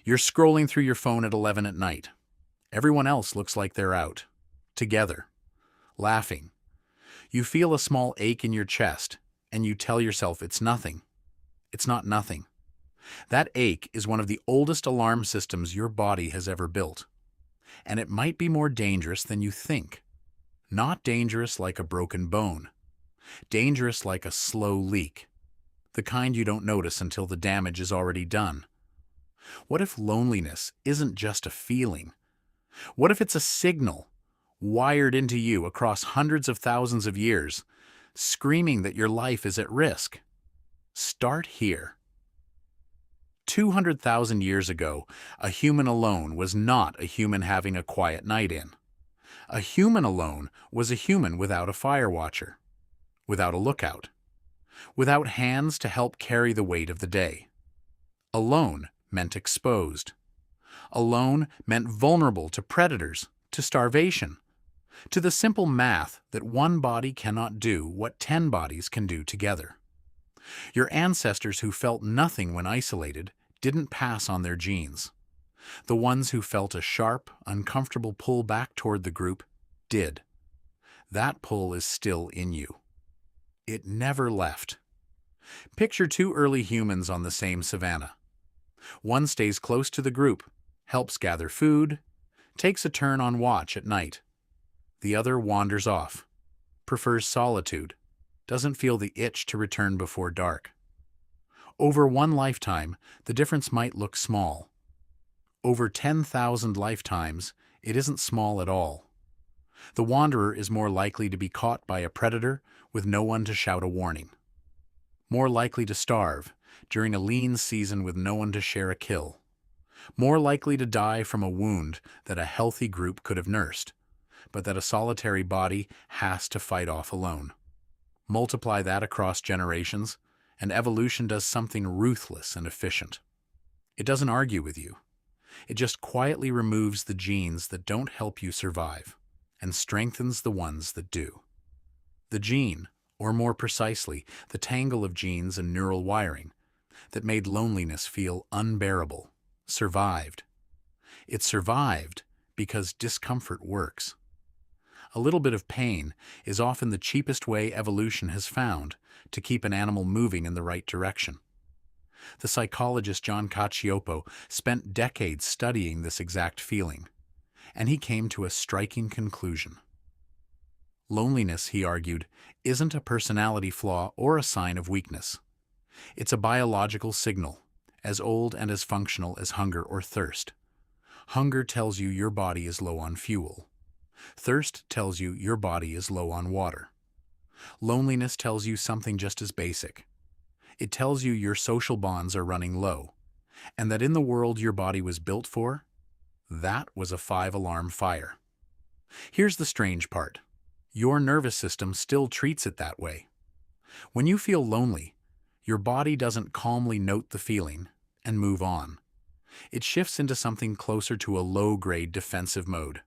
You're scrolling through your phone at 11 at night. Everyone else looks like they're out, together, laughing. You feel a small ache in your chest, and you tell yourself it's nothing. It's not nothing. That ache is one of the oldest alarm systems your body has ever built. And it might be more dangerous than you think. Not dangerous like a broken bone. Dangerous like a slow leak. The kind you don't notice until the damage is already done. What if loneliness isn't just a feeling? What if it's a signal, wired into you across hundreds of thousands of years, screaming that your life is at risk? Start here. 200,000 years ago, a human alone was not a human having a quiet night in. A human alone was a human without a fire watcher, without a lookout, without hands to help carry the weight of the day. Alone meant exposed. Alone meant vulnerable to predators, to starvation, to the simple math that one body cannot do what 10 bodies can do together. Your ancestors who felt nothing when isolated didn't pass on their genes. The ones who felt a sharp, uncomfortable pull back toward the group did. That pull is still in you. It never left. Picture two early humans on the same savanna. One stays close to the group, helps gather food, takes a turn on watch at night. The other wanders off, prefers solitude, doesn't feel the itch to return before dark. Over one lifetime, the difference might look small. Over 10,000 lifetimes, it isn't small at all. The wanderer is more likely to be caught by a predator with no one to shout a warning. More likely to starve during a lean season with no one to share a kill. More likely to die from a wound that a healthy group could have nursed, but that a solitary body has to fight off alone. Multiply that across generations, and evolution does something ruthless and efficient. It doesn't argue with you. It just quietly removes the genes that don't help you survive, and strengthens the ones that do. The gene, or more precisely, the tangle of genes and neural wiring, that made loneliness feel unbearable, survived. It survived because discomfort works. A little bit of pain is often the cheapest way evolution has found to keep an animal moving in the right direction. The psychologist John Cacioppo spent decades studying this exact feeling, and he came to a striking conclusion. Loneliness, he argued, isn't a personality flaw or a sign of weakness. It's a biological signal, as old and as functional as hunger or thirst. Hunger tells you your body is low on fuel. Thirst tells you your body is low on water. Loneliness tells you something just as basic. It tells you your social bonds are running low, and that in the world your body was built for, that was a 5-alarm fire. Here's the strange part. Your nervous system still treats it that way. When you feel lonely, your body doesn't calmly note the feeling and move on. It shifts into something closer to a low-grade defensive mode.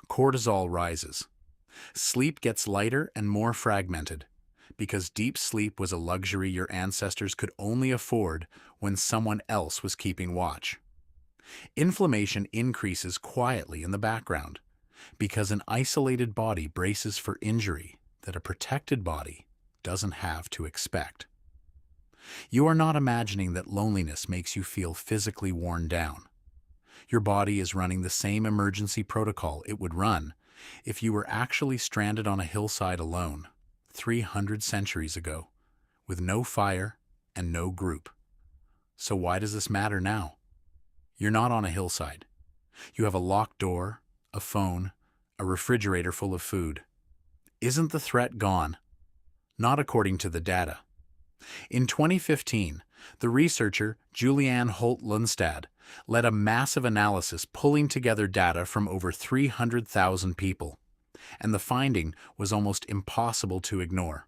Cortisol rises. Sleep gets lighter and more fragmented, because deep sleep was a luxury your ancestors could only afford when someone else was keeping watch. Inflammation increases quietly in the background, because an isolated body braces for injury that a protected body doesn't have to expect. You are not imagining that loneliness makes you feel physically worn down. Your body is running the same emergency protocol it would run if you were actually stranded on a hillside alone, 300 centuries ago, with no fire and no group. So why does this matter now? You're not on a hillside. You have a locked door, a phone, a refrigerator full of food. Isn't the threat gone? Not according to the data. In 2015, the researcher Julianne Holt-Lunstad led a massive analysis pulling together data from over 300,000 people, and the finding was almost impossible to ignore.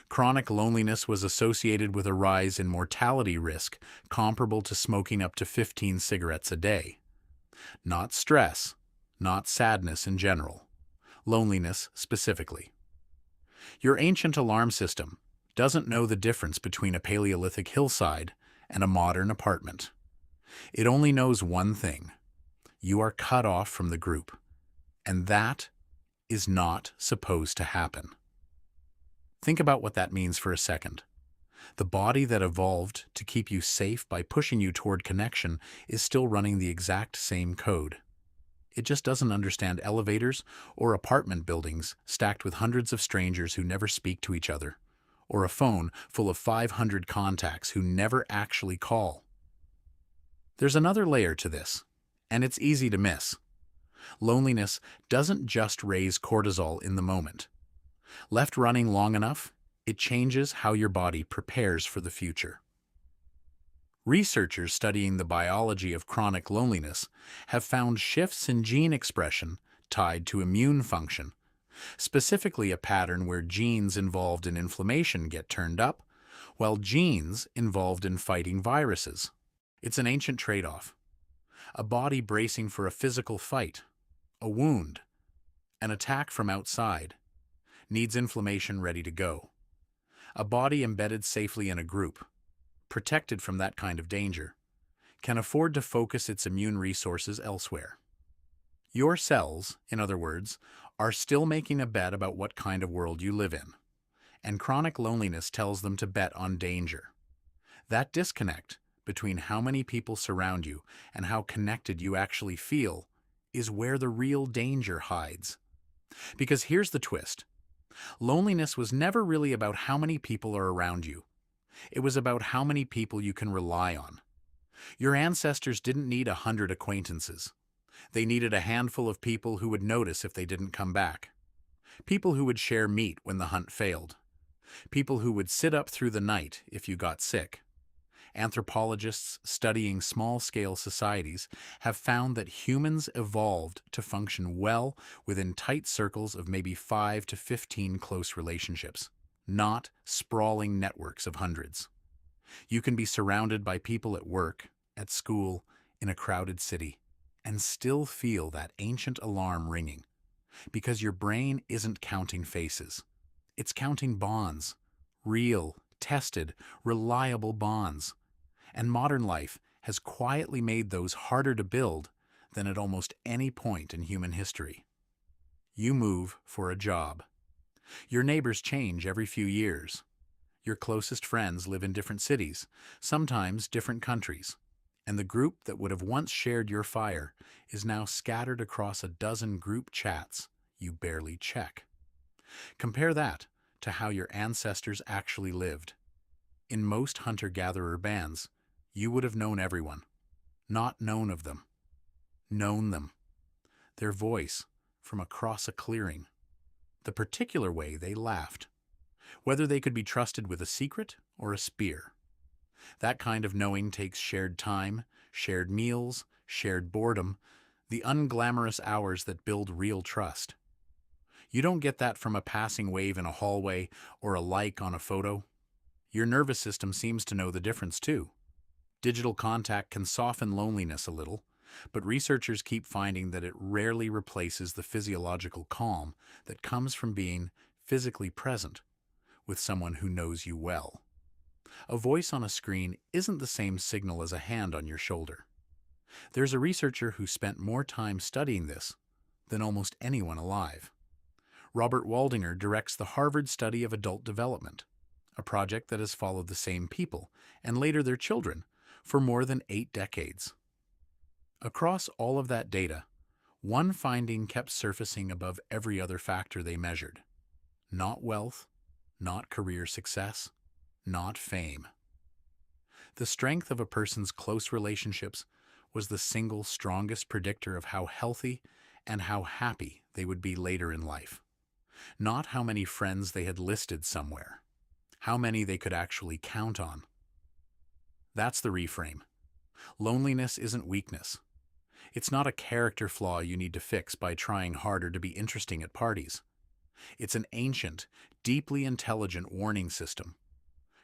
Chronic loneliness was associated with a rise in mortality risk comparable to smoking up to 15 cigarettes a day. Not stress, not sadness in general, loneliness specifically. Your ancient alarm system doesn't know the difference between a Paleolithic hillside and a modern apartment. It only knows one thing: you are cut off from the group, and that is not supposed to happen. Think about what that means for a second. The body that evolved to keep you safe by pushing you toward connection is still running the exact same code. It just doesn't understand elevators or apartment buildings stacked with hundreds of strangers who never speak to each other, or a phone full of 500 contacts who never actually call. There's another layer to this, and it's easy to miss. Loneliness doesn't just raise cortisol in the moment. Left running long enough, it changes how your body prepares for the future. Researchers studying the biology of chronic loneliness have found shifts in gene expression tied to immune function, specifically a pattern where genes involved in inflammation get turned up, while genes involved in fighting viruses. It's an ancient trade-off. A body bracing for a physical fight, a wound, an attack from outside, needs inflammation ready to go. A body embedded safely in a group, protected from that kind of danger, can afford to focus its immune resources elsewhere. Your cells, in other words, are still making a bet about what kind of world you live in, and chronic loneliness tells them to bet on danger. That disconnect between how many people surround you and how connected you actually feel is where the real danger hides. Because here's the twist. Loneliness was never really about how many people are around you. It was about how many people you can rely on. Your ancestors didn't need 100 acquaintances. They needed a handful of people who would notice if they didn't come back. People who would share meat when the hunt failed. People who would sit up through the night if you got sick. Anthropologists studying small-scale societies have found that humans evolved to function well within tight circles of maybe 5 to 15 close relationships, not sprawling networks of hundreds. You can be surrounded by people at work, at school, in a crowded city, and still feel that ancient alarm ringing, because your brain isn't counting faces. It's counting bonds, real, tested, reliable bonds. And modern life has quietly made those harder to build than at almost any point in human history. You move for a job. Your neighbors change every few years. Your closest friends live in different cities, sometimes different countries, and the group that would have once shared your fire is now scattered across a dozen group chats you barely check. Compare that to how your ancestors actually lived. In most hunter-gatherer bands, you would have known everyone, not known of them, known them, their voice from across a clearing, the particular way they laughed, whether they could be trusted with a secret or a spear. That kind of knowing takes shared time, shared meals, shared boredom, the unglamorous hours that build real trust. You don't get that from a passing wave in a hallway or a like on a photo. Your nervous system seems to know the difference too. Digital contact can soften loneliness a little, but researchers keep finding that it rarely replaces the physiological calm that comes from being physically present with someone who knows you well. A voice on a screen isn't the same signal as a hand on your shoulder. There's a researcher who spent more time studying this than almost anyone alive. Robert Waldinger directs the Harvard Study of Adult Development, a project that has followed the same people, and later their children, for more than 8 decades. Across all of that data, one finding kept surfacing above every other factor they measured. Not wealth, not career success, not fame. The strength of a person's close relationships was the single strongest predictor of how healthy and how happy they would be later in life. Not how many friends they had listed somewhere, how many they could actually count on. That's the reframe. Loneliness isn't weakness. It's not a character flaw you need to fix by trying harder to be interesting at parties. It's an ancient, deeply intelligent warning system,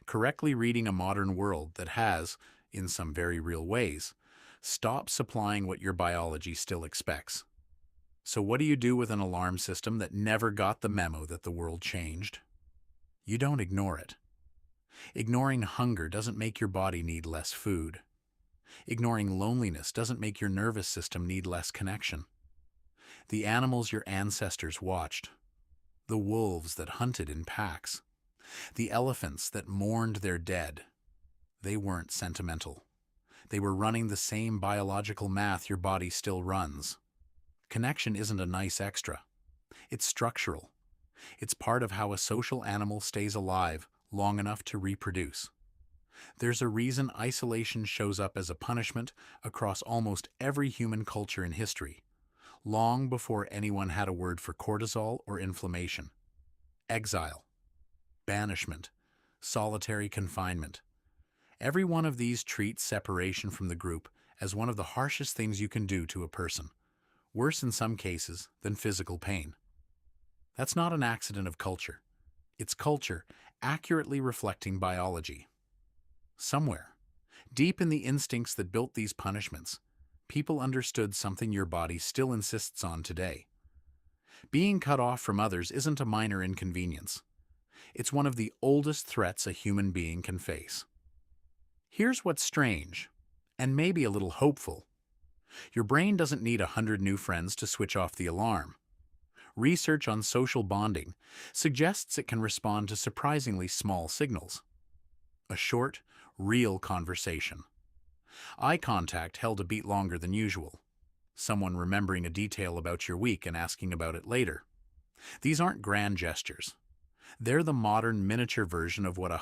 correctly reading a modern world that has, in some very real ways, stopped supplying what your biology still expects. So what do you do with an alarm system that never got the memo that the world changed? You don't ignore it. Ignoring hunger doesn't make your body need less food. Ignoring loneliness doesn't make your nervous system need less connection. The animals your ancestors watched, the wolves that hunted in packs, the elephants that mourned their dead, they weren't sentimental. They were running the same biological math your body still runs. Connection isn't a nice extra. It's structural. It's part of how a social animal stays alive long enough to reproduce. There's a reason isolation shows up as a punishment across almost every human culture in history, long before anyone had a word for cortisol or inflammation. Exile, banishment, solitary confinement. Every one of these treats separation from the group as one of the harshest things you can do to a person, worse in some cases than physical pain. That's not an accident of culture. It's culture accurately reflecting biology. Somewhere, deep in the instincts that built these punishments, people understood something your body still insists on today. Being cut off from others isn't a minor inconvenience. It's one of the oldest threats a human being can face. Here's what's strange, and maybe a little hopeful. Your brain doesn't need 100 new friends to switch off the alarm. Research on social bonding suggests it can respond to surprisingly small signals. A short, real conversation. Eye contact held a beat longer than usual. Someone remembering a detail about your week and asking about it later. These aren't grand gestures. They're the modern miniature version of what a